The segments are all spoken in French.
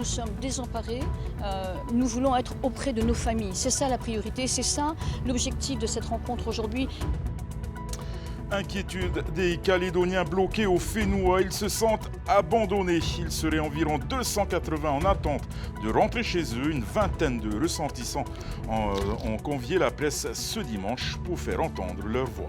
nous sommes désemparés, nous voulons être auprès de nos familles. C'est ça la priorité, c'est ça l'objectif de cette rencontre aujourd'hui. Inquiétude des Calédoniens bloqués au Fénois. Ils se sentent abandonnés. Il serait environ 280 en attente de rentrer chez eux. Une vingtaine de ressortissants ont convié la presse ce dimanche pour faire entendre leur voix.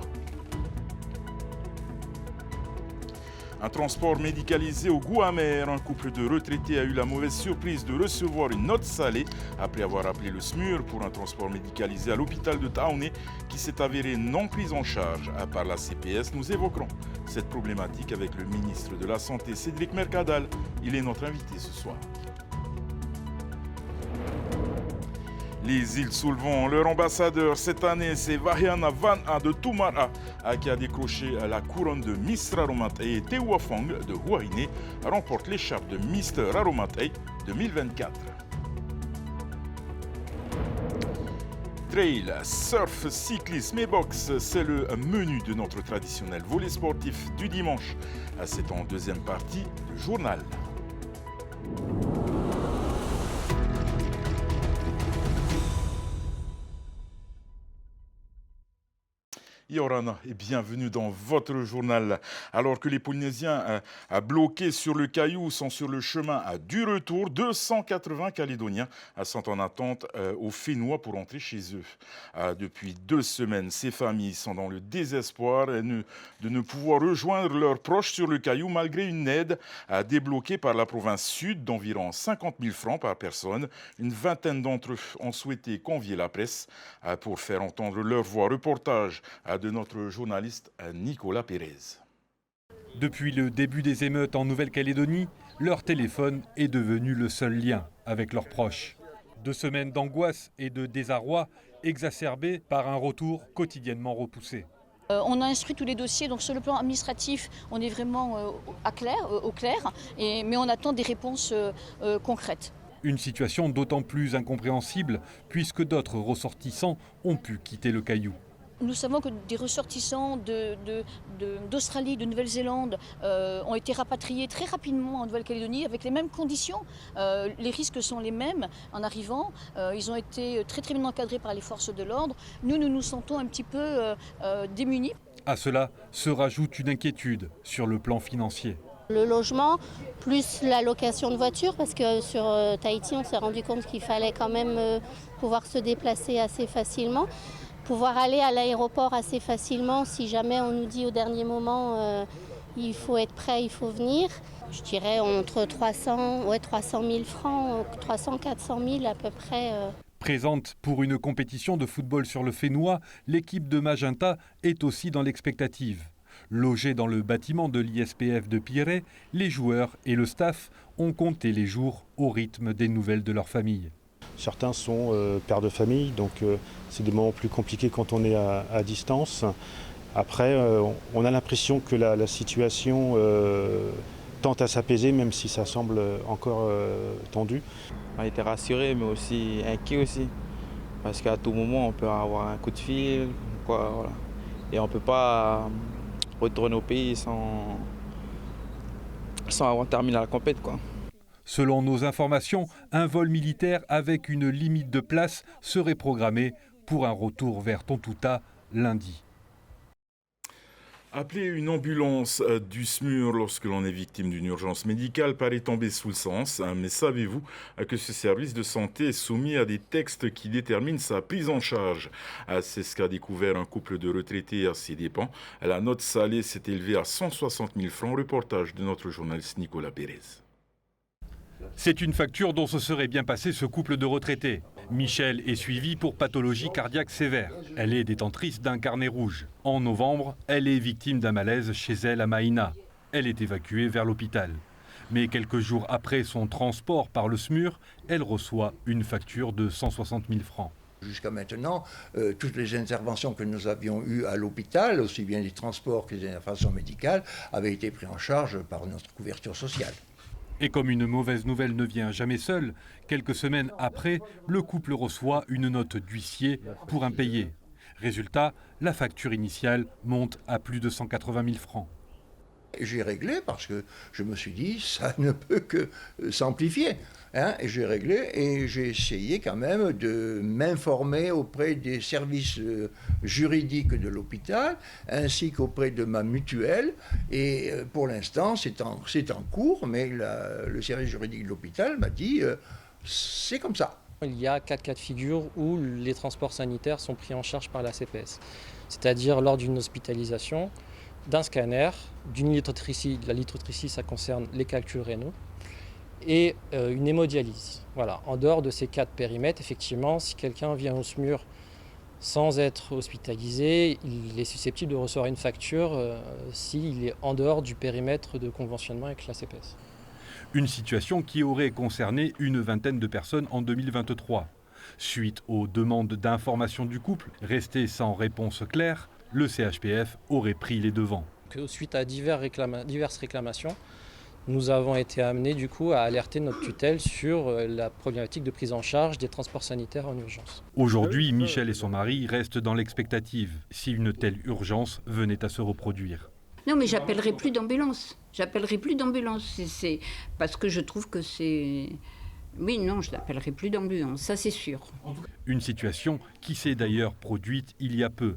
Un transport médicalisé au goût amer. Un couple de retraités a eu la mauvaise surprise de recevoir une note salée après avoir appelé le SMUR pour un transport médicalisé à l'hôpital de Taoné qui s'est avéré non pris en charge. Par la CPS, nous évoquerons cette problématique avec le ministre de la Santé, Cédric Mercadal. Il est notre invité ce soir. Les îles soulevant leur ambassadeur cette année, c'est Vahiana Vanha de Tumara qui a décroché la couronne de Miss Raromatei et Teua Fong de Huahine remporte l'écharpe de Mr Raromatei 2024. Trail, surf, cyclisme et boxe, c'est le menu de notre traditionnel volet sportif du dimanche. C'est en deuxième partie du journal. Yorana et bienvenue dans votre journal. Alors que les Polynésiens bloqués sur le caillou sont sur le chemin du retour, 280 Calédoniens sont en attente au Fénois pour rentrer chez eux. Depuis 2 semaines, ces familles sont dans le désespoir de ne pouvoir rejoindre leurs proches sur le caillou malgré une aide débloquée par la province sud d'environ 50 000 francs par personne. Une vingtaine d'entre eux ont souhaité convier la presse pour faire entendre leur voix. Reportage de notre journaliste Nicolas Pérez. Depuis le début des émeutes en Nouvelle-Calédonie, leur téléphone est devenu le seul lien avec leurs proches. 2 semaines d'angoisse et de désarroi exacerbées par un retour quotidiennement repoussé. On a instruit tous les dossiers, donc sur le plan administratif, on est vraiment au clair, mais on attend des réponses concrètes. Une situation d'autant plus incompréhensible puisque d'autres ressortissants ont pu quitter le caillou. Nous savons que des ressortissants d'Australie, de Nouvelle-Zélande ont été rapatriés très rapidement en Nouvelle-Calédonie avec les mêmes conditions. Les risques sont les mêmes en arrivant. Ils ont été très bien encadrés par les forces de l'ordre. Nous nous sentons un petit peu démunis. À cela se rajoute une inquiétude sur le plan financier. Le logement, plus la location de voiture, parce que sur Tahiti, on s'est rendu compte qu'il fallait quand même pouvoir se déplacer assez facilement. Pouvoir aller à l'aéroport assez facilement si jamais on nous dit au dernier moment il faut être prêt, il faut venir. Je dirais entre 300 000 francs, 300-400 000 à peu près. Présente pour une compétition de football sur le Fénois, l'équipe de Magenta est aussi dans l'expectative. Logés dans le bâtiment de l'ISPF de Pirée, les joueurs et le staff ont compté les jours au rythme des nouvelles de leur famille. Certains sont pères de famille, donc c'est des moments plus compliqués quand on est à distance. Après, on a l'impression que la situation tente à s'apaiser, même si ça semble encore tendu. On a été rassurés, mais aussi inquiets aussi, parce qu'à tout moment, on peut avoir un coup de fil, quoi, voilà. Et on ne peut pas retourner au pays sans avoir terminé la compétition, quoi. Selon nos informations, un vol militaire avec une limite de place serait programmé pour un retour vers Tontouta lundi. Appeler une ambulance du SMUR lorsque l'on est victime d'une urgence médicale paraît tomber sous le sens. Mais savez-vous que ce service de santé est soumis à des textes qui déterminent sa prise en charge? C'est ce qu'a découvert un couple de retraités à ses dépens. La note salée s'est élevée à 160 000 francs. Reportage de notre journaliste Nicolas Pérez. C'est une facture dont se serait bien passé ce couple de retraités. Michel est suivie pour pathologie cardiaque sévère. Elle est détentrice d'un carnet rouge. En novembre, elle est victime d'un malaise chez elle à Maïna. Elle est évacuée vers l'hôpital. Mais quelques jours après son transport par le SMUR, elle reçoit une facture de 160 000 francs. Jusqu'à maintenant, toutes les interventions que nous avions eues à l'hôpital, aussi bien les transports que les interventions médicales, avaient été prises en charge par notre couverture sociale. Et comme une mauvaise nouvelle ne vient jamais seule, quelques semaines après, le couple reçoit une note d'huissier pour impayé. Résultat, la facture initiale monte à plus de 180 000 francs. J'ai réglé parce que je me suis dit, ça ne peut que s'amplifier. Hein, et j'ai réglé et j'ai essayé quand même de m'informer auprès des services juridiques de l'hôpital ainsi qu'auprès de ma mutuelle. Et pour l'instant, c'est en cours, mais le service juridique de l'hôpital m'a dit c'est comme ça. Il y a 4 cas de figure où les transports sanitaires sont pris en charge par la CPS. C'est-à-dire lors d'une hospitalisation, d'un scanner, d'une lithotripsie. La lithotripsie, ça concerne les calculs rénaux. Et une hémodialyse. Voilà. En dehors de ces 4 périmètres, effectivement, si quelqu'un vient au SMUR sans être hospitalisé, il est susceptible de recevoir une facture s'il est en dehors du périmètre de conventionnement avec la CPS. Une situation qui aurait concerné une vingtaine de personnes en 2023. Suite aux demandes d'information du couple, restées sans réponse claire, le CHPF aurait pris les devants. Suite à diverses réclamations, nous avons été amenés du coup à alerter notre tutelle sur la problématique de prise en charge des transports sanitaires en urgence. Aujourd'hui, Michel et son mari restent dans l'expectative si une telle urgence venait à se reproduire. Non, mais j'appellerai plus d'ambulance. J'appellerai plus d'ambulance. C'est parce que je trouve que c'est... Oui, non, je n'appellerai plus d'ambulance, ça c'est sûr. Une situation qui s'est d'ailleurs produite il y a peu.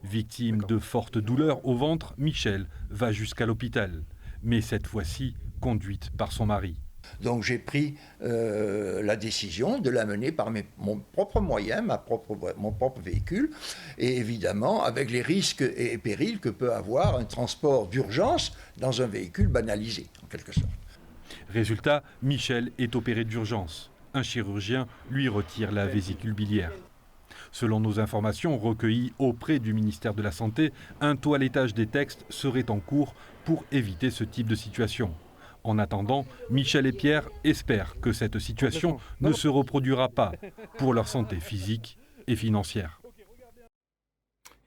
Victime de fortes douleurs au ventre, Michel va jusqu'à l'hôpital. Mais cette fois-ci, conduite par son mari. Donc j'ai pris la décision de l'amener par mon propre moyen, mon propre véhicule, et évidemment avec les risques et périls que peut avoir un transport d'urgence dans un véhicule banalisé, en quelque sorte. Résultat, Michel est opéré d'urgence. Un chirurgien lui retire la vésicule biliaire. Selon nos informations recueillies auprès du ministère de la Santé, un toilettage des textes serait en cours pour éviter ce type de situation. En attendant, Michel et Pierre espèrent que cette situation ne se reproduira pas pour leur santé physique et financière.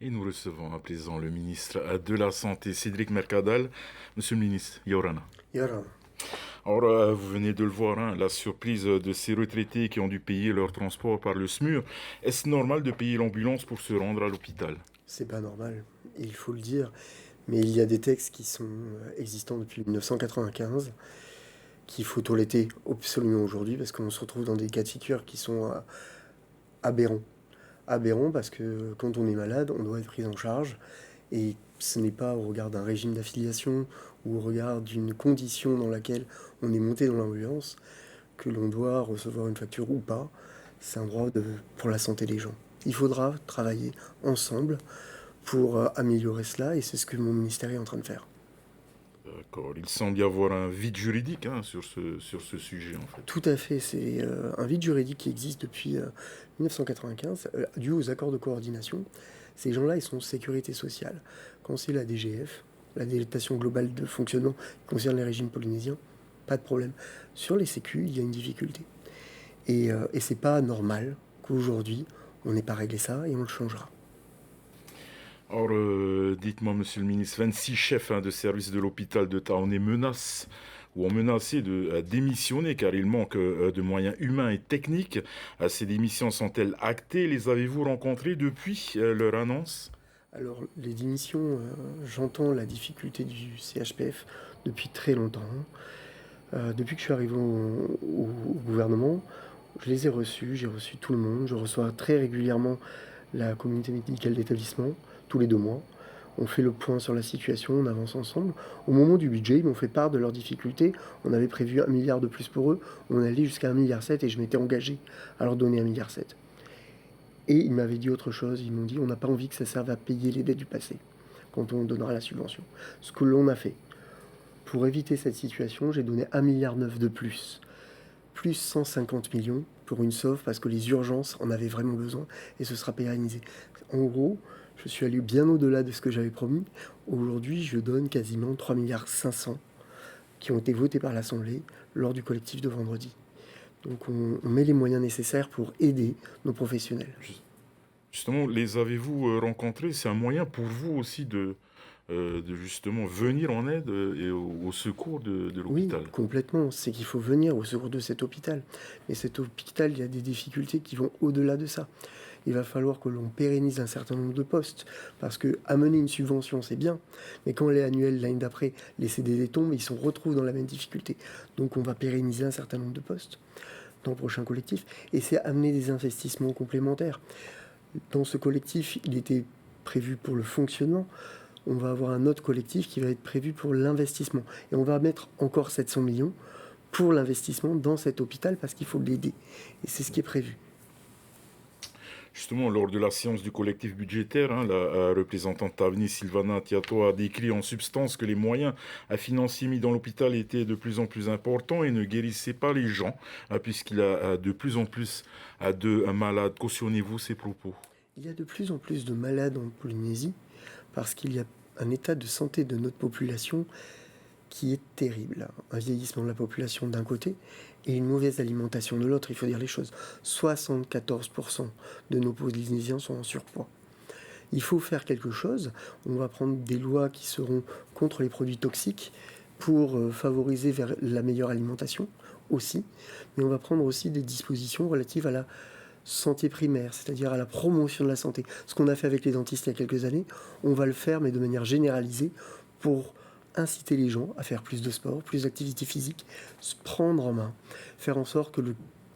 Et nous recevons à présent le ministre de la Santé, Cédric Mercadal. Monsieur le ministre, Yorana. Yorana. Alors, vous venez de le voir, la surprise de ces retraités qui ont dû payer leur transport par le SMUR. Est-ce normal de payer l'ambulance pour se rendre à l'hôpital? C'est pas normal, il faut le dire. Mais il y a des textes qui sont existants depuis 1995 qu'il faut toiletter absolument aujourd'hui parce qu'on se retrouve dans des cas de figure qui sont aberrants. Aberrants parce que quand on est malade, on doit être pris en charge et ce n'est pas au regard d'un régime d'affiliation ou au regard d'une condition dans laquelle on est monté dans l'ambulance que l'on doit recevoir une facture ou pas. C'est un droit pour la santé des gens. Il faudra travailler ensemble pour améliorer cela, et c'est ce que mon ministère est en train de faire. D'accord. Il semble y avoir un vide juridique sur ce sujet, en fait. Tout à fait. C'est un vide juridique qui existe depuis 1995, dû aux accords de coordination. Ces gens-là, ils sont sécurité sociale. Quand c'est la DGF, la délégation globale de fonctionnement qui concerne les régimes polynésiens, pas de problème. Sur les sécu, il y a une difficulté. Et c'est pas normal qu'aujourd'hui, on n'ait pas réglé ça, et on le changera. Alors, dites-moi, monsieur le ministre, 26 chefs de service de l'hôpital de Taoné ont menacé de démissionner car il manque de moyens humains et techniques. Ces démissions sont-elles actées? Les avez-vous rencontrées depuis leur annonce? Alors, les démissions, j'entends la difficulté du CHPF depuis très longtemps. Depuis que je suis arrivé au gouvernement, je les ai reçus, j'ai reçu tout le monde. Je reçois très régulièrement la communauté médicale d'établissement, tous les 2 mois. On fait le point sur la situation, on avance ensemble. Au moment du budget, ils m'ont fait part de leurs difficultés. On avait prévu 1 milliard de plus pour eux. On allait jusqu'à 1,7 milliard et je m'étais engagé à leur donner 1,7 milliard. Et ils m'avaient dit autre chose. Ils m'ont dit on n'a pas envie que ça serve à payer les dettes du passé quand on donnera la subvention. Ce que l'on a fait. Pour éviter cette situation, j'ai donné 1,9 milliard de plus 150 millions pour une sauve parce que les urgences en avaient vraiment besoin et ce sera pérennisé. En gros, je suis allé bien au-delà de ce que j'avais promis. Aujourd'hui, je donne quasiment 3,5 milliards qui ont été votés par l'Assemblée lors du collectif de vendredi. Donc on met les moyens nécessaires pour aider nos professionnels. Justement, les avez-vous rencontrés? C'est un moyen pour vous aussi de justement venir en aide et au secours de l'hôpital. Oui, complètement. C'est qu'il faut venir au secours de cet hôpital. Mais cet hôpital, il y a des difficultés qui vont au-delà de ça. il va falloir que l'on pérennise un certain nombre de postes. Parce que amener une subvention, c'est bien, mais quand elle est annuelle, l'année d'après, les CDD tombent, ils se retrouvent dans la même difficulté. Donc on va pérenniser un certain nombre de postes dans le prochain collectif. Et c'est amener des investissements complémentaires. Dans ce collectif, il était prévu pour le fonctionnement. On va avoir un autre collectif qui va être prévu pour l'investissement. Et on va mettre encore 700 millions pour l'investissement dans cet hôpital parce qu'il faut l'aider. Et c'est ce qui est prévu. Justement, lors de la séance du collectif budgétaire, la représentante Tavenis Sylvana Tiato a décrit en substance que les moyens financiers mis dans l'hôpital étaient de plus en plus importants et ne guérissaient pas les gens, puisqu'il y a de plus en plus de malades. Cautionnez-vous ces propos? Il y a de plus en plus de malades en Polynésie parce qu'il y a un état de santé de notre population qui est terrible. Un vieillissement de la population d'un côté et une mauvaise alimentation de l'autre, il faut dire les choses. 74% de nos Polynésiens sont en surpoids. Il faut faire quelque chose. On va prendre des lois qui seront contre les produits toxiques pour favoriser vers la meilleure alimentation aussi. Mais on va prendre aussi des dispositions relatives à la santé primaire, c'est-à-dire à la promotion de la santé. Ce qu'on a fait avec les dentistes il y a quelques années, on va le faire, mais de manière généralisée, pour inciter les gens à faire plus de sport, plus d'activité physique, se prendre en main, faire en sorte que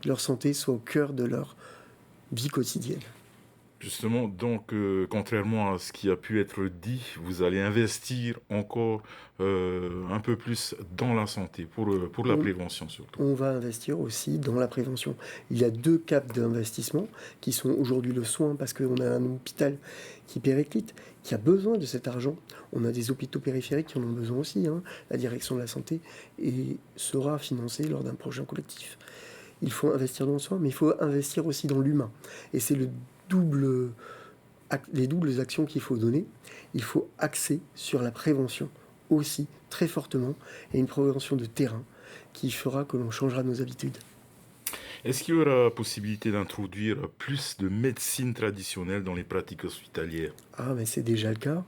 leur santé soit au cœur de leur vie quotidienne. Justement, donc, contrairement à ce qui a pu être dit, vous allez investir encore un peu plus dans la santé, pour la prévention surtout. On va investir aussi dans la prévention. Il y a 2 caps d'investissement qui sont aujourd'hui le soin, parce qu'on a un hôpital qui périclite, qui a besoin de cet argent. On a des hôpitaux périphériques qui en ont besoin aussi. La direction de la santé et sera financée lors d'un prochain collectif. Il faut investir dans le soin, mais il faut investir aussi dans l'humain. Et c'est les doubles actions qu'il faut donner. Il faut axer sur la prévention aussi très fortement et une prévention de terrain qui fera que l'on changera nos habitudes. Est-ce qu'il y aura possibilité d'introduire plus de médecine traditionnelle dans les pratiques hospitalières? Ah, mais c'est déjà le cas.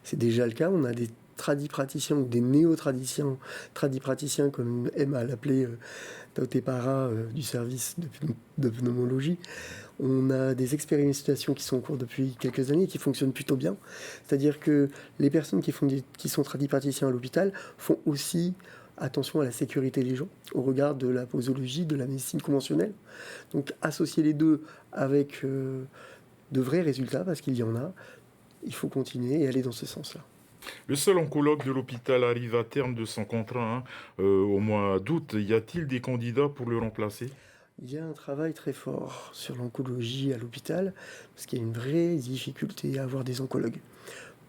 C'est déjà le cas. On a des tradipraticiens ou des néo-tradipraticiens, comme aime à l'appeler Tautepara du service de pneumologie. On a des expérimentations qui sont en cours depuis quelques années et qui fonctionnent plutôt bien. C'est-à-dire que les personnes qui sont tradipraticiens à l'hôpital font aussi attention à la sécurité des gens, au regard de la posologie, de la médecine conventionnelle. Donc associer les deux avec de vrais résultats, parce qu'il y en a, il faut continuer et aller dans ce sens-là. Le seul oncologue de l'hôpital arrive à terme de son contrat au mois d'août. Y a-t-il des candidats pour le remplacer? Il y a un travail très fort sur l'oncologie à l'hôpital, parce qu'il y a une vraie difficulté à avoir des oncologues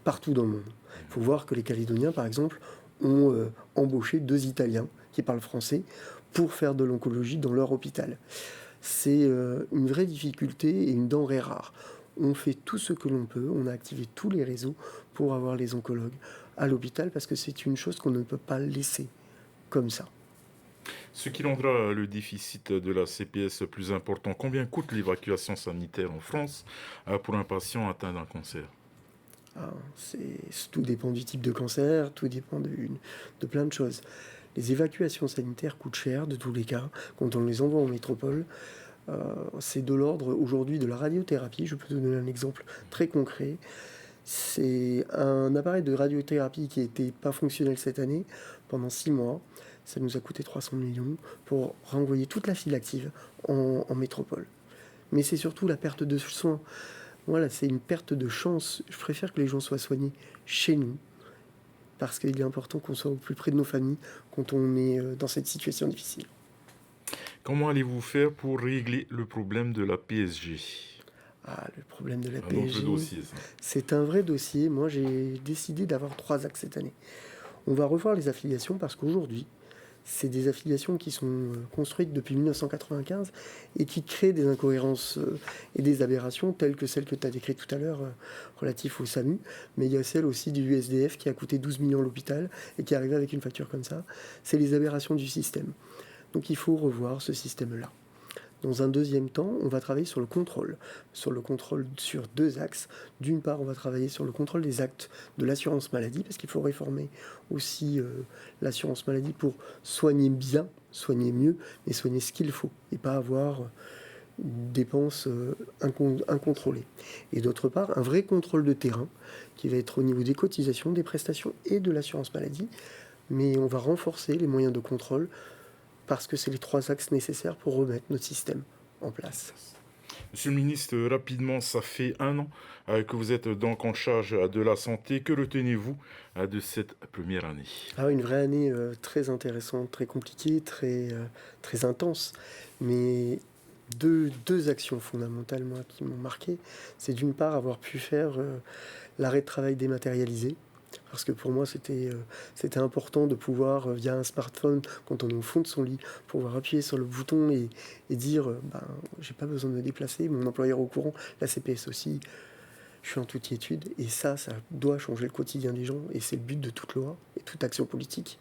partout dans le monde. Il faut voir que les Calédoniens, par exemple, ont embauché 2 Italiens qui parlent français pour faire de l'oncologie dans leur hôpital. C'est une vraie difficulté et une denrée rare. On fait tout ce que l'on peut, on a activé tous les réseaux pour avoir les oncologues à l'hôpital, parce que c'est une chose qu'on ne peut pas laisser comme ça. Ce qui rendra le déficit de la CPS plus important. Combien coûte l'évacuation sanitaire en France pour un patient atteint d'un cancer? Tout dépend du type de cancer, tout dépend de plein de choses. Les évacuations sanitaires coûtent cher de tous les cas. Quand on les envoie en métropole, c'est de l'ordre aujourd'hui de la radiothérapie. Je peux te donner un exemple très concret. C'est un appareil de radiothérapie qui n'était pas fonctionnel cette année pendant 6 mois. Ça nous a coûté 300 millions pour renvoyer toute la file active en métropole. Mais c'est surtout la perte de soins. Voilà, c'est une perte de chance. Je préfère que les gens soient soignés chez nous, parce qu'il est important qu'on soit au plus près de nos familles quand on est dans cette situation difficile. Comment allez-vous faire pour régler le problème de la PSG? Le problème de la PSG, dossier, c'est un vrai dossier. Moi, j'ai décidé d'avoir 3 axes cette année. On va revoir les affiliations, parce qu'aujourd'hui, c'est des affiliations qui sont construites depuis 1995 et qui créent des incohérences et des aberrations telles que celles que tu as décrites tout à l'heure relatif au SAMU. Mais il y a celle aussi du USDF qui a coûté 12 millions à l'hôpital et qui est arrivé avec une facture comme ça. C'est les aberrations du système. Donc il faut revoir ce système-là. Dans un deuxième temps, on va travailler sur le contrôle sur 2 axes. D'une part, on va travailler sur le contrôle des actes de l'assurance maladie, parce qu'il faut réformer aussi l'assurance maladie pour soigner bien, soigner mieux, mais soigner ce qu'il faut, et pas avoir dépenses incontrôlées. Et d'autre part, un vrai contrôle de terrain qui va être au niveau des cotisations, des prestations et de l'assurance maladie. Mais on va renforcer les moyens de contrôle parce que c'est les 3 axes nécessaires pour remettre notre système en place. Monsieur le ministre, rapidement, ça fait 1 an que vous êtes donc en charge de la santé. Que retenez-vous de cette première année ? Une vraie année très intéressante, très compliquée, très intense. Mais deux actions fondamentales moi, qui m'ont marqué. C'est d'une part avoir pu faire l'arrêt de travail dématérialisé. Parce que pour moi, c'était important de pouvoir, via un smartphone, quand on est au fond de son lit, pouvoir appuyer sur le bouton et dire j'ai pas besoin de me déplacer, mon employeur est au courant, la CPS aussi, je suis en toute quiétude. Et ça doit changer le quotidien des gens. Et c'est le but de toute loi et toute action politique.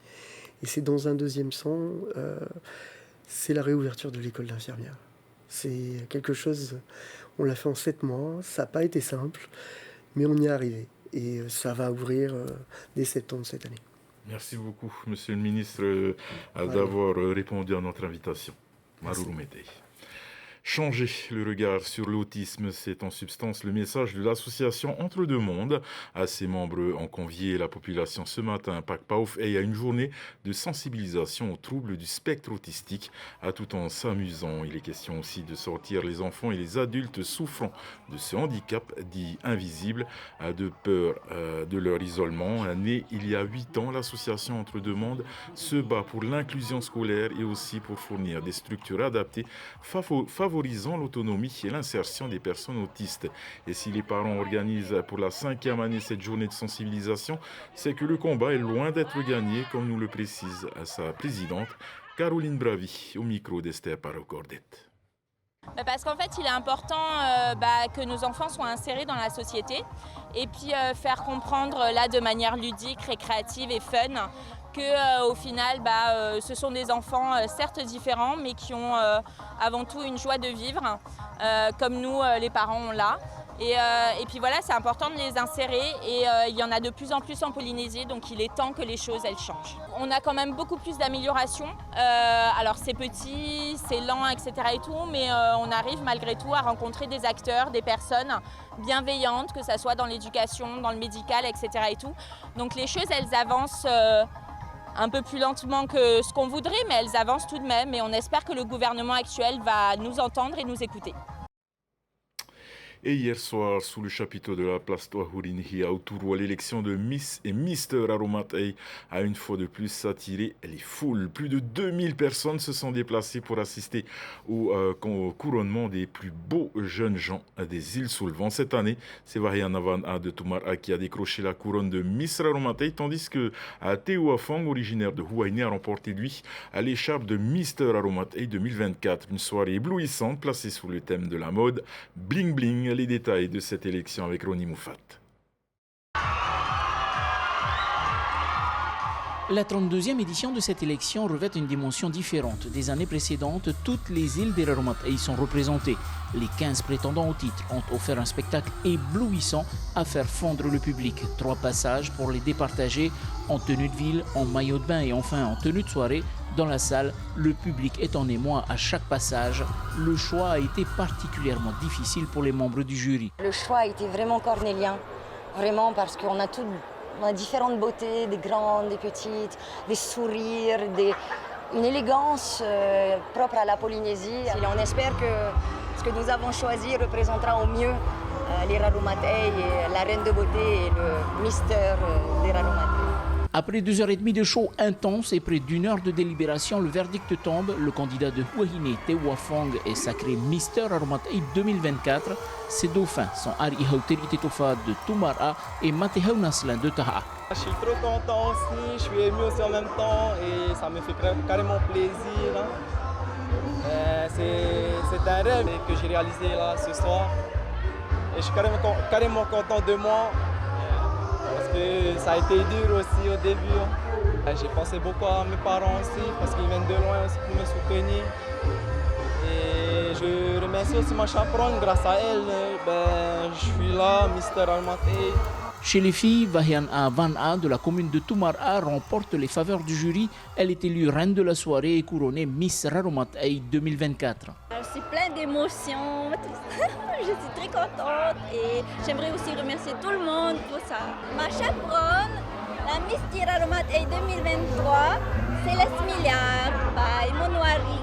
Et c'est dans un deuxième sens, c'est la réouverture de l'école d'infirmière. C'est quelque chose, on l'a fait en 7 mois, ça n'a pas été simple, mais on y est arrivé. Et ça va ouvrir dès septembre cette année. Merci beaucoup, Monsieur le ministre, d'avoir répondu à notre invitation. Maruru Mete. Changer le regard sur l'autisme, c'est en substance le message de l'association Entre deux mondes. À ses membres ont convié la population ce matin à Pakpaouf et à une journée de sensibilisation aux troubles du spectre autistique, tout en s'amusant. Il est question aussi de sortir les enfants et les adultes souffrant de ce handicap dit invisible, de peur de leur isolement. Née il y a 8 ans, l'association Entre deux mondes se bat pour l'inclusion scolaire et aussi pour fournir des structures adaptées favorisant l'autonomie et l'insertion des personnes autistes. Et si les parents organisent pour la 5e année cette journée de sensibilisation, c'est que le combat est loin d'être gagné, comme nous le précise sa présidente, Caroline Bravi, au micro d'Esther Parocordet. Parce qu'en fait, il est important que nos enfants soient insérés dans la société et puis faire comprendre là de manière ludique, récréative et fun qu'au final, ce sont des enfants certes différents, mais qui ont avant tout une joie de vivre, comme nous, les parents, on l'a. Et puis voilà, c'est important de les insérer et il y en a de plus en plus en Polynésie, donc il est temps que les choses, elles changent. On a quand même beaucoup plus d'améliorations. Alors c'est petit, c'est lent, etc. et tout, mais on arrive malgré tout à rencontrer des acteurs, des personnes bienveillantes, que ce soit dans l'éducation, dans le médical, etc. et tout. Donc les choses, elles avancent un peu plus lentement que ce qu'on voudrait, mais elles avancent tout de même et on espère que le gouvernement actuel va nous entendre et nous écouter. Et hier soir, sous le chapiteau de la place Toahurinhi, à Autourou, l'élection de Miss et Mister Aromatei a une fois de plus attiré les foules. Plus de 2000 personnes se sont déplacées pour assister au couronnement des plus beaux jeunes gens des îles sous le vent. Cette année, c'est Varianavan de Tumara qui a décroché la couronne de Miss Aromatei, tandis que Teo Afong, originaire de Huayne, a remporté lui l'écharpe de Mister Aromatei 2024. Une soirée éblouissante placée sous le thème de la mode Bling Bling. Les détails de cette élection avec Ronnie Moufat. La 32e édition de cette élection revêt une dimension différente. Des années précédentes, toutes les îles d'Iraromatei sont représentées. Les 15 prétendants au titre ont offert un spectacle éblouissant à faire fondre le public. 3 passages pour les départager en tenue de ville, en maillot de bain et enfin en tenue de soirée. Dans la salle, le public est en émoi à chaque passage. Le choix a été particulièrement difficile pour les membres du jury. Le choix a été vraiment cornélien, vraiment parce qu'on a différentes beautés, des grandes, des petites, des sourires, une élégance propre à la Polynésie. Et on espère que ce que nous avons choisi représentera au mieux l'Iraromatei, la reine de beauté et le Mister d'Iraromatei. Après 2h30 de show intense et près d'1 heure de délibération, le verdict tombe. Le candidat de Huahine, Teo Afong, est sacré Mister Aromatei 2024. Ses dauphins sont Ari Hauteri Tetofa de Tumara et Matehau Naslan de Taha. Je suis trop content aussi, je suis ému aussi en même temps et ça me fait carrément plaisir. C'est un rêve que j'ai réalisé là ce soir et je suis carrément content de moi. Parce que ça a été dur aussi au début. J'ai pensé beaucoup à mes parents aussi parce qu'ils viennent de loin aussi pour me soutenir. Et je remercie aussi ma chaperonne, grâce à elle, je suis là, Mister Aromatei. Chez les filles, Vahiana Van de la commune de Toumara remporte les faveurs du jury. Elle est élue reine de la soirée et couronnée Miss Raromat Ay 2024. Je suis pleine d'émotions, je suis très contente et j'aimerais aussi remercier tout le monde pour ça. Ma chaperonne, la Miss Raromat Ay 2023, Céleste Milliard, by Monouari.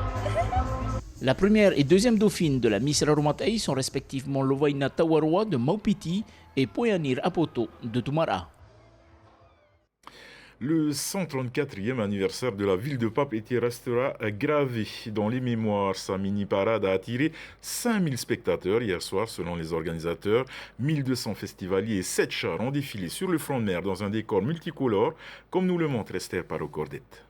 La première et deuxième dauphine de la Miss Raromat Ay sont respectivement Lovaina Tawarwa de Maupiti et Poyanir Apoto de Toumara. Le 134e anniversaire de la ville de Papeete restera gravé dans les mémoires. Sa mini-parade a attiré 5000 spectateurs hier soir selon les organisateurs. 1200 festivaliers et 7 chars ont défilé sur le front de mer dans un décor multicolore, comme nous le montre Esther Parocordette.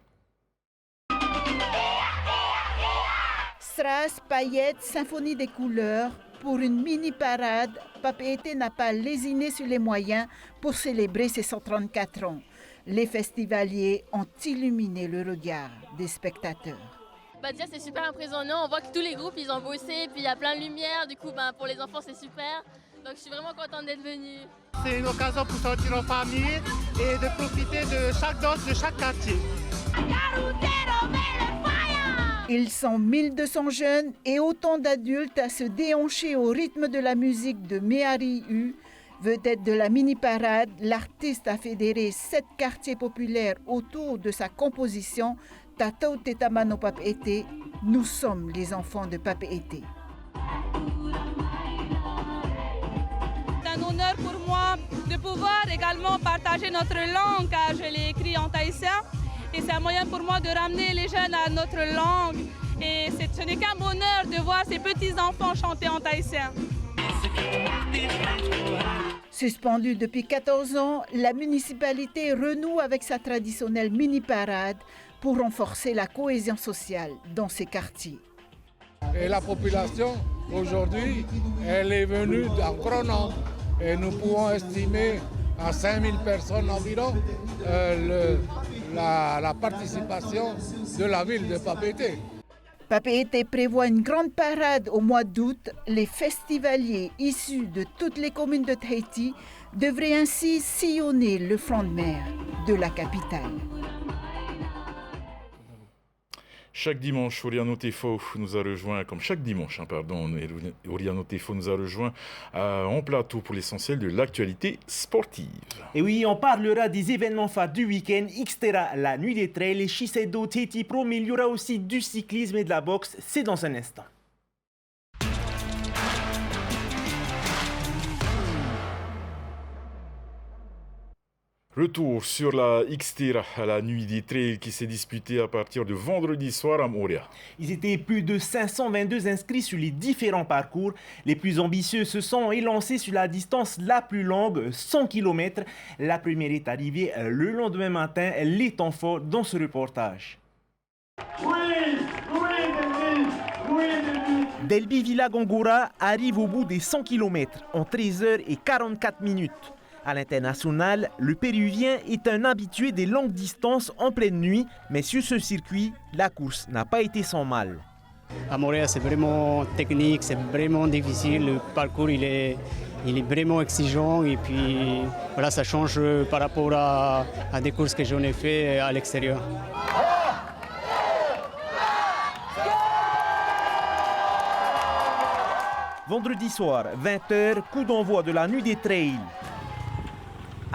Strass, paillettes, symphonie des couleurs. Pour une mini-parade, Papeete n'a pas lésiné sur les moyens pour célébrer ses 134 ans. Les festivaliers ont illuminé le regard des spectateurs. Déjà c'est super impressionnant, on voit que tous les groupes ils ont bossé, puis il y a plein de lumière, du coup pour les enfants c'est super. Donc je suis vraiment contente d'être venue. C'est une occasion pour sortir en famille et de profiter de chaque danse de chaque quartier. Ils sont 1200 jeunes et autant d'adultes à se déhancher au rythme de la musique de Méhari U. Vedette de la mini-parade, l'artiste a fédéré 7 quartiers populaires autour de sa composition Tatau Tetamano Papeete. Nous sommes les enfants de Papeete. C'est un honneur pour moi de pouvoir également partager notre langue car je l'ai écrit en tahitien. Et c'est un moyen pour moi de ramener les jeunes à notre langue. Et ce n'est qu'un bonheur de voir ces petits-enfants chanter en tahitien. Suspendue depuis 14 ans, la municipalité renoue avec sa traditionnelle mini-parade pour renforcer la cohésion sociale dans ses quartiers. Et la population, aujourd'hui, elle est venue en grand nombre. Et nous pouvons estimer à 5000 personnes environ la participation de la ville de Papeete. Papeete prévoit une grande parade au mois d'août. Les festivaliers issus de toutes les communes de Tahiti devraient ainsi sillonner le front de mer de la capitale. Chaque dimanche, Oriano Tefo nous a rejoint, comme chaque dimanche, Oriano Tefo nous a rejoint en plateau pour l'essentiel de l'actualité sportive. Et oui, on parlera des événements phares du week-end, Xterra, la nuit des trails, les Shiseido, Tahiti Pro, mais il y aura aussi du cyclisme et de la boxe, c'est dans un instant. Retour sur la Xterra, la nuit des trails qui s'est disputée à partir de vendredi soir à Moria. Ils étaient plus de 522 inscrits sur les différents parcours. Les plus ambitieux se sont élancés sur la distance la plus longue, 100 km. La première est arrivée le lendemain matin, les temps forts dans ce reportage. Delbi Villa Gongora arrive au bout des 100 km en 13h44 minutes. À l'international, le Péruvien est un habitué des longues distances en pleine nuit, mais sur ce circuit, la course n'a pas été sans mal. À Montréal, c'est vraiment technique, c'est vraiment difficile. Le parcours, il est vraiment exigeant et puis voilà, ça change par rapport à des courses que j'en ai fait à l'extérieur. Vendredi soir, 20h, coup d'envoi de la nuit des trails.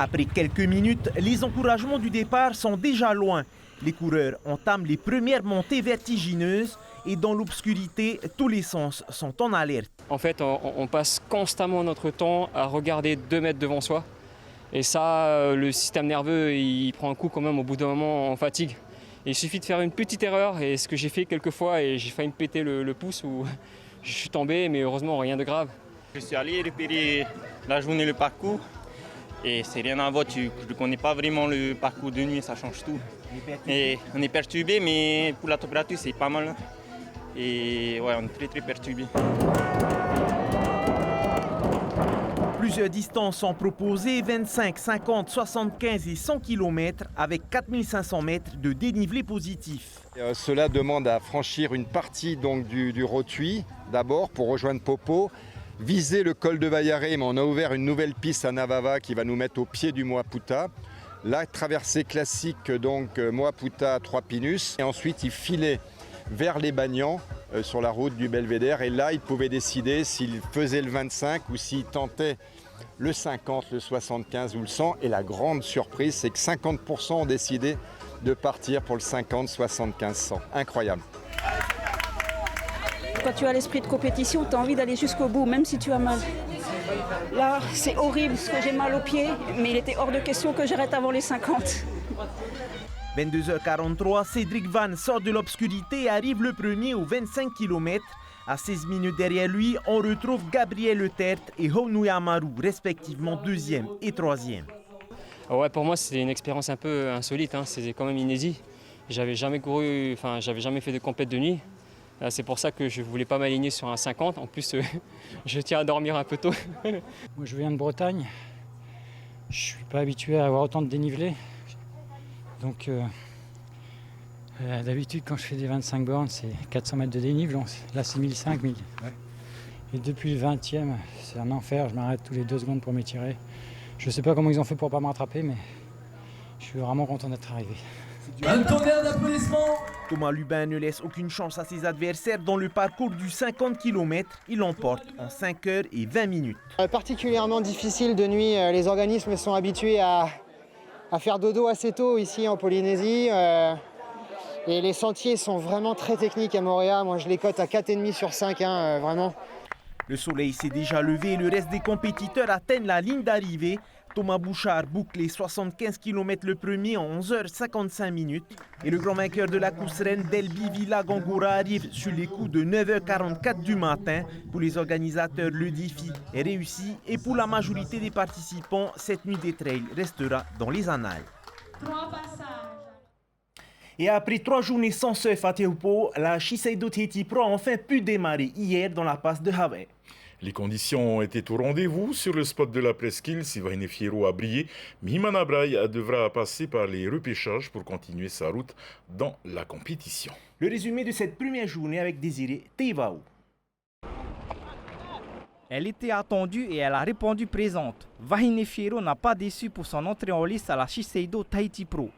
Après quelques minutes, les encouragements du départ sont déjà loin. Les coureurs entament les premières montées vertigineuses et dans l'obscurité, tous les sens sont en alerte. En fait, on passe constamment notre temps à regarder 2 mètres devant soi. Et ça, le système nerveux, il prend un coup quand même au bout d'un moment, on fatigue. Et il suffit de faire une petite erreur, et ce que j'ai fait quelques fois, et j'ai failli me péter le pouce, où je suis tombé, mais heureusement, rien de grave. Je suis allé repérer la journée, le parcours. Et c'est rien à voir, je ne connais pas vraiment le parcours de nuit, ça change tout. Et on est perturbé, mais pour la température, c'est pas mal. Et ouais, on est très perturbé. Plusieurs distances sont proposées, 25, 50, 75 et 100 km avec 4500 mètres de dénivelé positif. Cela demande à franchir une partie donc, du Rotui d'abord pour rejoindre Popo. viser le col de Vayaré, mais on a ouvert une nouvelle piste à Navava qui va nous mettre au pied du Moaputa. La traversée classique, donc Moaputa 3 Pinus. Et ensuite, il filait vers les Bagnans sur la route du Belvédère. Et là, il pouvait décider s'il faisait le 25 ou s'il tentait le 50, le 75 ou le 100. Et la grande surprise, c'est que 50% ont décidé de partir pour le 50, 75, 100. Incroyable. Quand tu as l'esprit de compétition, tu as envie d'aller jusqu'au bout, même si tu as mal. Là, c'est horrible parce que j'ai mal aux pieds, mais il était hors de question que j'arrête avant les 50. 22h43, Cédric Van sort de l'obscurité et arrive le premier aux 25 km. À 16 minutes derrière lui, on retrouve Gabriel Letert et Hounouy Amaru, respectivement 2e et 3e. Ouais, pour moi, c'est une expérience un peu insolite, hein. C'est quand même inédit. J'avais jamais couru, j'avais jamais fait de compète de nuit. C'est pour ça que je ne voulais pas m'aligner sur un 50. En plus, je tiens à dormir un peu tôt. Moi, je viens de Bretagne. Je ne suis pas habitué à avoir autant de dénivelé. Donc, d'habitude, quand je fais des 25 bornes, c'est 400 mètres de dénivelé. Là, c'est 1500, 1000. Ouais. Et depuis le 20e, c'est un enfer. Je m'arrête tous les 2 secondes pour m'étirer. Je ne sais pas comment ils ont fait pour ne pas me rattraper, mais je suis vraiment content d'être arrivé. Un tonnerre d'applaudissements. Thomas Lubin ne laisse aucune chance à ses adversaires dans le parcours du 50 km. Il l'emporte en 5 heures et 20 minutes. Particulièrement difficile de nuit. Les organismes sont habitués à faire dodo assez tôt ici en Polynésie. Et les sentiers sont vraiment très techniques à Moorea. Moi, je les cote à 4,5 sur 5, vraiment. Le soleil s'est déjà levé et le reste des compétiteurs atteignent la ligne d'arrivée. Thomas Bouchard boucle les 75 km le premier en 11h55 minutes. Et le grand vainqueur de la course reine Delbi Villa Gangora arrive sur les coups de 9h44 du matin. Pour les organisateurs, le défi est réussi. Et pour la majorité des participants, cette nuit des trails restera dans les annales. Et après 3 journées sans surf à Tehupo, la Shiseido Tahiti Pro a enfin pu démarrer hier dans la passe de Hawaii. Les conditions étaient au rendez-vous. Sur le spot de la presqu'île, Sylvain Fierro a brillé. Mihimana Braille devra passer par les repêchages pour continuer sa route dans la compétition. Le résumé de cette première journée avec Désiré Teivao. Elle était attendue et elle a répondu présente. Vahine Fierro n'a pas déçu pour son entrée en lice à la Shiseido Tahiti Pro.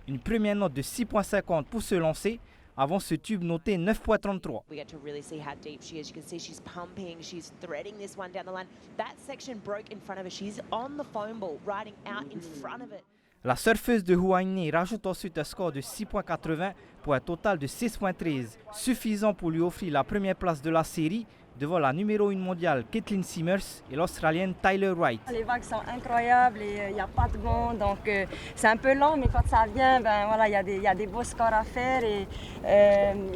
Une première note de 6,50 pour se lancer. Avant ce tube noté 9,33. We get to really see how deep she is. You can see she's pumping, she's threading this one down the line. That section broke in front of her. She's on the foam ball, riding out in front of it. La surfeuse de Huayni rajoute ensuite un score de 6,80 pour un total de 6,13, suffisant pour lui offrir la première place de la série devant la numéro 1 mondiale Kathleen Simmers et l'Australienne Tyler Wright. Les vagues sont incroyables et il n'y a pas de vent, donc c'est un peu lent, mais quand ça vient, voilà, il y a des beaux scores à faire. Et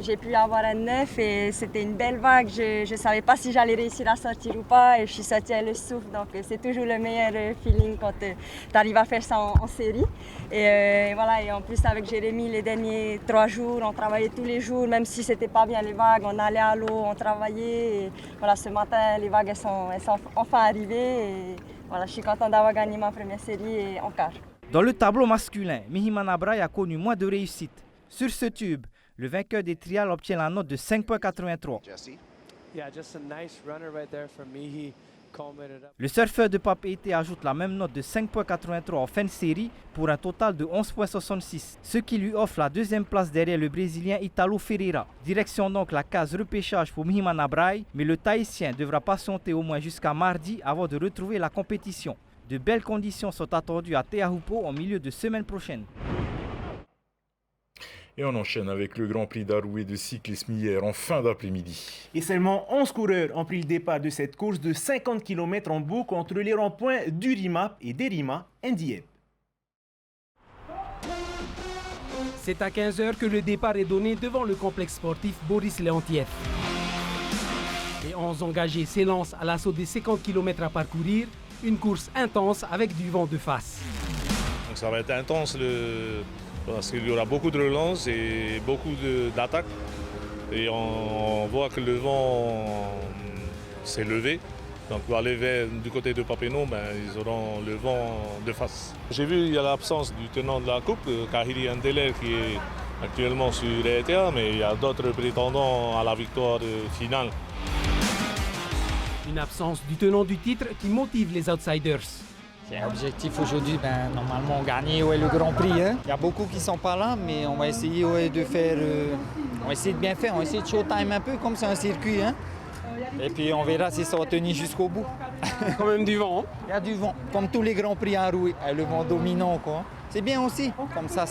j'ai pu avoir un 9 et c'était une belle vague. Je ne savais pas si j'allais réussir à sortir ou pas et je suis sortie à le souffle, donc c'est toujours le meilleur feeling quand tu arrives à faire ça en série. Et voilà, et en plus avec Jérémy, les derniers 3 jours, on travaillait tous les jours, même si c'était pas bien les vagues, on allait à l'eau, on travaillait. Et voilà, ce matin, les vagues elles sont enfin arrivées. Et voilà, je suis contente d'avoir gagné ma première série et en quart. Dans le tableau masculin, Mihimana Braille a connu moins de réussite. Sur ce tube, le vainqueur des trials obtient la note de 5,83. Le surfeur de Papeete ajoute la même note de 5,83 en fin de série pour un total de 11,66, ce qui lui offre la 2e place derrière le Brésilien Italo Ferreira. Direction donc la case repêchage pour Mihimana Braille, mais le Tahitien devra patienter au moins jusqu'à mardi avant de retrouver la compétition. De belles conditions sont attendues à Teahupo en milieu de semaine prochaine. Et on enchaîne avec le Grand Prix d'Aroué de cyclisme hier en fin d'après-midi. Et seulement 11 coureurs ont pris le départ de cette course de 50 km en boucle entre les ronds-points d'Urima et d'Erima Ndieb. C'est à 15h que le départ est donné devant le complexe sportif Boris Leontiev. Les 11 engagés s'élancent à l'assaut des 50 km à parcourir, une course intense avec du vent de face. Donc ça va être intense parce qu'il y aura beaucoup de relances et beaucoup d'attaques. Et on voit que le vent s'est levé. Donc pour aller du côté de Papineau, ils auront le vent de face. J'ai vu qu'il y a l'absence du tenant de la coupe, Kahiri Ndeler, qui est actuellement sur ETA, mais il y a d'autres prétendants à la victoire finale. Une Une absence du tenant du titre qui motive les outsiders. L'objectif aujourd'hui, normalement, gagner le Grand Prix. Hein. Il y a beaucoup qui sont pas là, mais on va essayer de faire, on va essayer de bien faire, on va essayer de showtime un peu comme c'est un circuit. Hein. Et puis on verra si ça va tenir jusqu'au bout. Il y a quand même du vent. Hein. Il y a du vent, comme tous les Grands Prix à rouer, le vent dominant. Quoi. C'est bien aussi, comme ça,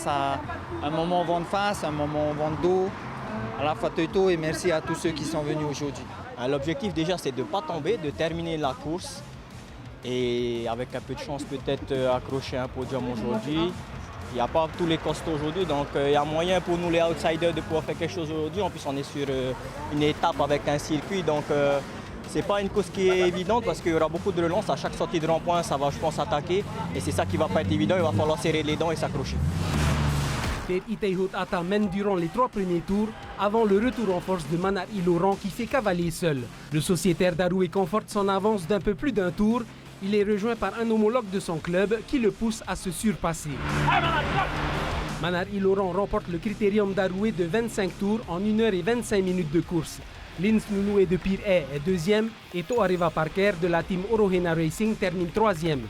un moment vent de face, un moment vent de dos. À la fois Toto et merci à tous ceux qui sont venus aujourd'hui. L'objectif déjà c'est de ne pas tomber, de terminer la course. Et avec un peu de chance, peut-être accrocher un podium aujourd'hui. Il n'y a pas tous les costauds aujourd'hui, donc il y a moyen pour nous les outsiders de pouvoir faire quelque chose aujourd'hui. En plus, on est sur une étape avec un circuit, donc ce n'est pas une course qui est évidente parce qu'il y aura beaucoup de relances. À chaque sortie de rond-point, ça va, je pense, attaquer. Et c'est ça qui ne va pas être évident, il va falloir serrer les dents et s'accrocher. Itayhut Ata mène durant les 3 premiers tours avant le retour en force de Manari Laurent qui fait cavalier seul. Le sociétaire d'Aroué conforte son avance d'un peu plus d'un tour. Il est rejoint par un homologue de son club qui le pousse à se surpasser. Manari Laurent remporte le critérium d'Aroué de 25 tours en 1 heure et 25 minutes de course. Lins Nounoué de Pire est deuxième et Toareva Parker de la team Orohena Racing termine troisième.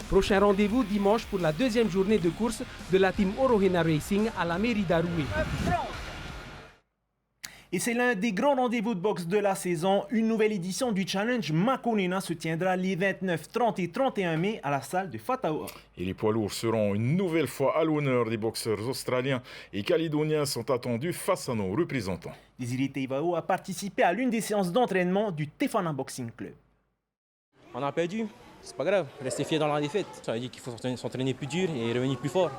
Prochain rendez-vous dimanche pour la 2e journée de course de la team Orohena Racing à la mairie d'Aroué. Et c'est l'un des grands rendez-vous de boxe de la saison. Une nouvelle édition du Challenge Makonena se tiendra les 29, 30 et 31 mai à la salle de Fatawa. Et les poids lourds seront une nouvelle fois à l'honneur. Des boxeurs australiens et calédoniens sont attendus face à nos représentants. Désiré Teivao a participé à l'une des séances d'entraînement du Tefana Boxing Club. On a perdu, c'est pas grave, rester fier dans la défaite. Ça veut dire qu'il faut s'entraîner plus dur et revenir plus fort.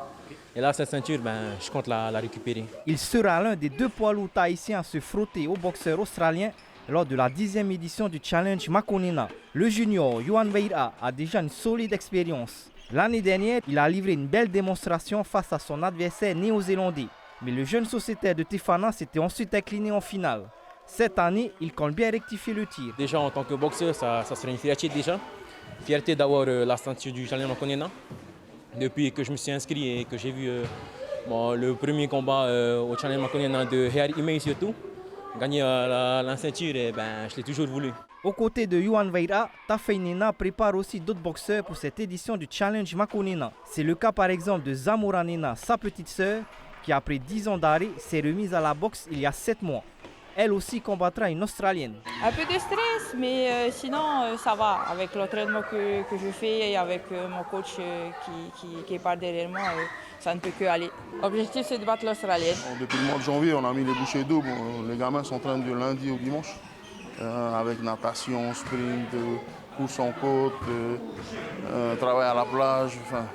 Et là, cette ceinture, je compte la récupérer. Il sera l'un des 2 poids lourds tahitiens à se frotter au boxeur australien lors de la 10e édition du Challenge Makonena. Le junior Yuan Veira a déjà une solide expérience. L'année dernière, il a livré une belle démonstration face à son adversaire néo-zélandais. Mais le jeune sociétaire de Tefana s'était ensuite incliné en finale. Cette année, il compte bien rectifier le tir. Déjà, en tant que boxeur, ça serait une fierté déjà. Fierté d'avoir la ceinture du Challenge Makonena. Depuis que je me suis inscrit et que j'ai vu le premier combat au Challenge Makonena de Harry Imei surtout, gagner la ceinture, je l'ai toujours voulu. Aux côtés de Yuan Veira, Tafeinena prépare aussi d'autres boxeurs pour cette édition du Challenge Makonena. C'est le cas par exemple de Zamora Nena, sa petite sœur, qui après 10 ans d'arrêt s'est remise à la boxe il y a 7 mois. Elle aussi combattra une Australienne. Un peu de stress, mais sinon ça va. Avec l'entraînement que je fais et avec mon coach qui est par derrière moi, ça ne peut que aller. L'objectif c'est de battre l'Australienne. Depuis le mois de janvier, on a mis les bouchées doubles. Les gamins s'entraînent du lundi au dimanche avec natation, sprint, course en côte, travail à la plage. Enfin,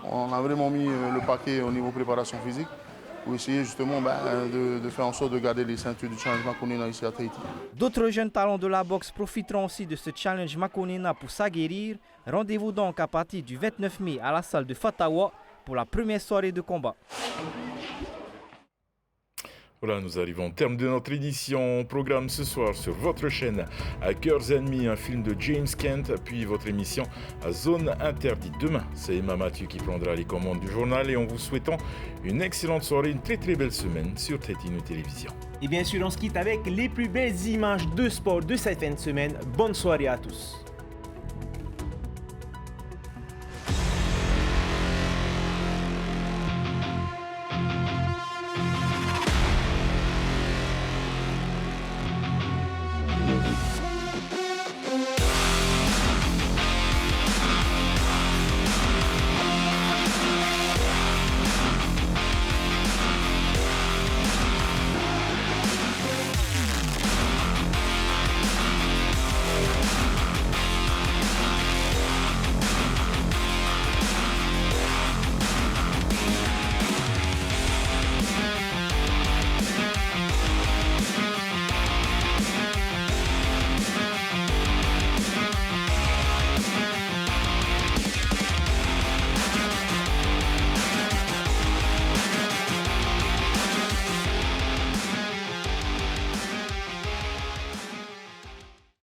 on a vraiment mis le paquet au niveau préparation physique. Pour essayer justement de faire en sorte de garder les ceintures du Challenge Makonena ici à Tahiti. D'autres jeunes talents de la boxe profiteront aussi de ce Challenge Makonena pour s'aguerrir. Rendez-vous donc à partir du 29 mai à la salle de Fatawa pour la première soirée de combat. Voilà, nous arrivons au terme de notre édition. Programme ce soir sur votre chaîne à Cœurs Ennemis, un film de James Kent, puis votre émission à Zone Interdite. Demain, c'est Emma Mathieu qui prendra les commandes du journal et en vous souhaitant une excellente soirée, une très très belle semaine sur Tahiti Télévision. Et bien sûr, on se quitte avec les plus belles images de sport de cette fin de semaine. Bonne soirée à tous.